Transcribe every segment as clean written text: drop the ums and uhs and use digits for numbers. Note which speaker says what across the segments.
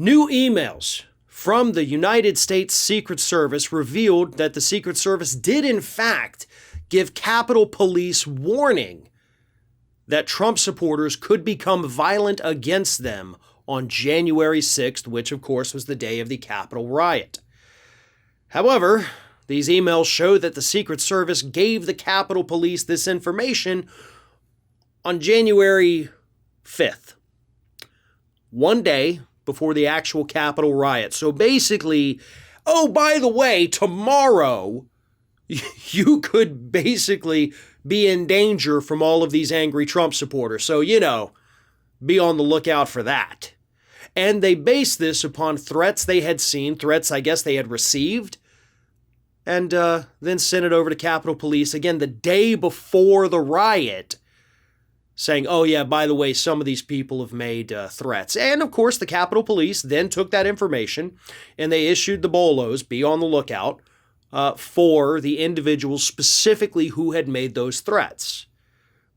Speaker 1: New emails from the United States Secret Service revealed that the Secret Service did in fact give Capitol Police warning that Trump supporters could become violent against them on January 6th, which of course was the day of the Capitol riot. However, these emails show that the Secret Service gave the Capitol Police this information on January 5th, one day before the actual Capitol riot. So basically, oh, by the way, tomorrow you could basically be in danger from all of these angry Trump supporters. So, be on the lookout for that. And they based this upon threats they had seen, threats I guess they had received, and then sent it over to Capitol Police again the day before the riot, saying, oh yeah, by the way, some of these people have made threats. And of course, the Capitol Police then took that information and they issued the bolos, be on the lookout, for the individuals specifically who had made those threats.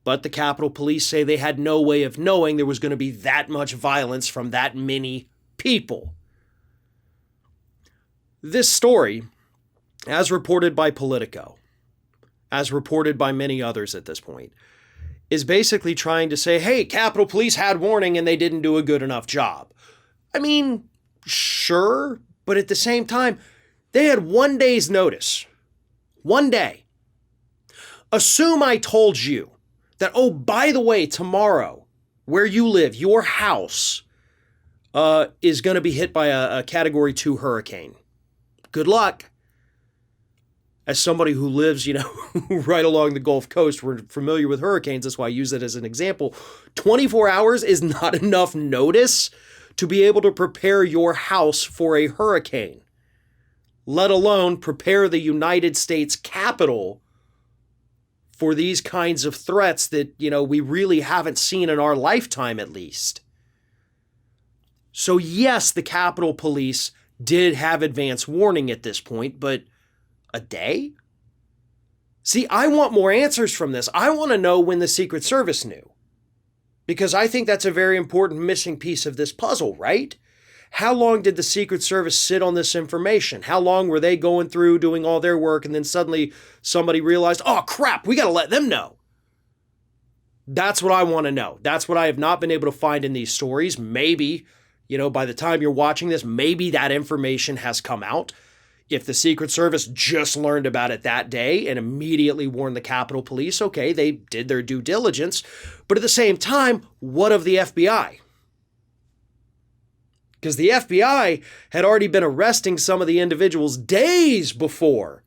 Speaker 1: But the Capitol Police say they had no way of knowing there was going to be that much violence from that many people. This story, as reported by Politico, as reported by many others at this point, is basically trying to say, hey, Capitol Police had warning and they didn't do a good enough job. I mean, sure, but at the same time, they had 1 day's notice. 1 day. Assume I told you that, oh, by the way, tomorrow, where you live, your house is going to be hit by a Category 2 hurricane. Good luck. As somebody who lives, right along the Gulf Coast, we're familiar with hurricanes. That's why I use it as an example. 24 hours is not enough notice to be able to prepare your house for a hurricane, let alone prepare the United States Capitol for these kinds of threats that, we really haven't seen in our lifetime, at least. So yes, the Capitol Police did have advance warning at this point, but a day? See, I want more answers from this. I want to know when the Secret Service knew, because I think that's a very important missing piece of this puzzle, right? How long did the Secret Service sit on this information? How long were they going through doing all their work and then suddenly somebody realized, oh crap, we got to let them know? That's what I want to know. That's what I have not been able to find in these stories. Maybe, by the time you're watching this, maybe that information has come out. If the Secret Service just learned about it that day and immediately warned the Capitol Police, okay, they did their due diligence. But at the same time, what of the FBI? Because the FBI had already been arresting some of the individuals days before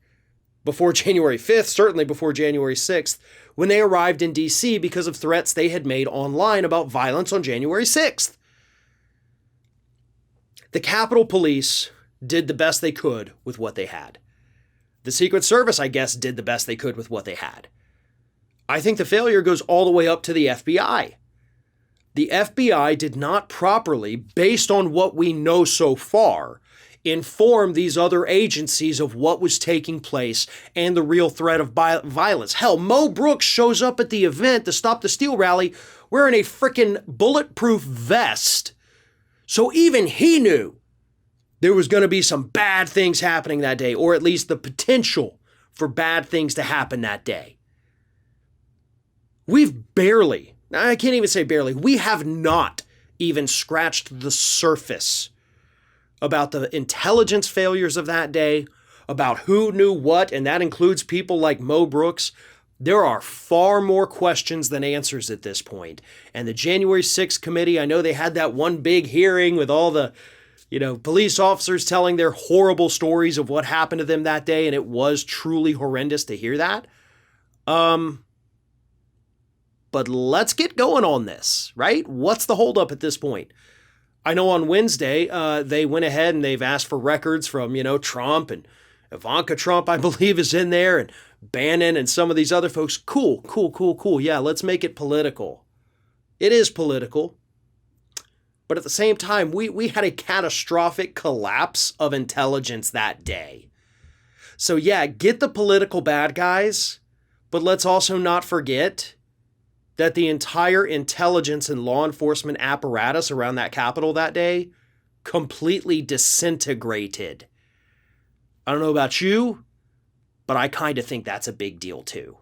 Speaker 1: January 5th, certainly before January 6th, when they arrived in D.C. because of threats they had made online about violence on January 6th. The Capitol Police did the best they could with what they had. The Secret Service, I guess, did the best they could with what they had. I think the failure goes all the way up to the FBI. The FBI did not properly, based on what we know so far, inform these other agencies of what was taking place and the real threat of violence. Hell, Mo Brooks shows up at the event, the Stop the Steal rally, wearing a frickin' bulletproof vest. So even he knew there was going to be some bad things happening that day, or at least the potential for bad things to happen that day. We've barely, I can't even say barely, we have not even scratched the surface about the intelligence failures of that day, about who knew what, and that includes people like Mo Brooks. There are far more questions than answers at this point. And the January 6th committee, I know they had that one big hearing with all the police officers telling their horrible stories of what happened to them that day, and it was truly horrendous to hear that. But let's get going on this, right? What's the holdup at this point? I know on Wednesday, they went ahead and they've asked for records from, Trump, and Ivanka Trump, I believe, is in there, and Bannon and some of these other folks. Cool. Yeah, let's make it political. It is political. But at the same time, we had a catastrophic collapse of intelligence that day. So yeah, get the political bad guys, but let's also not forget that the entire intelligence and law enforcement apparatus around that Capitol that day completely disintegrated. I don't know about you, but I kind of think that's a big deal too.